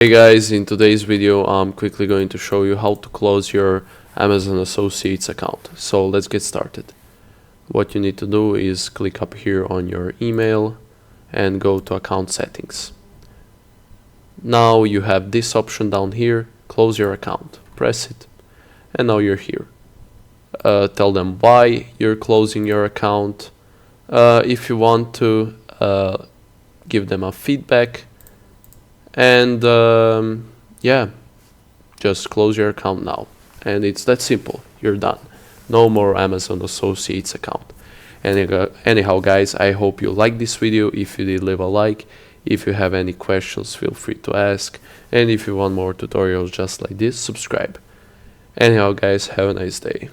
Hey guys, in today's video I'm quickly going to show you how to close your Amazon Associates account. So let's get started. What you need to do is click up here on your email and go to account settings. Now you have this option down here, close your account. Press it and now you're here. Tell them why you're closing your account. If you want to give them a feedback, and yeah, just close your account now, and it's that simple. You're done. No more Amazon Associates account. Anyhow guys, I hope you liked this video. If you did, leave a like. If you have any questions, feel free to ask, and if you want more tutorials just like this, subscribe. Anyhow guys, have a nice day.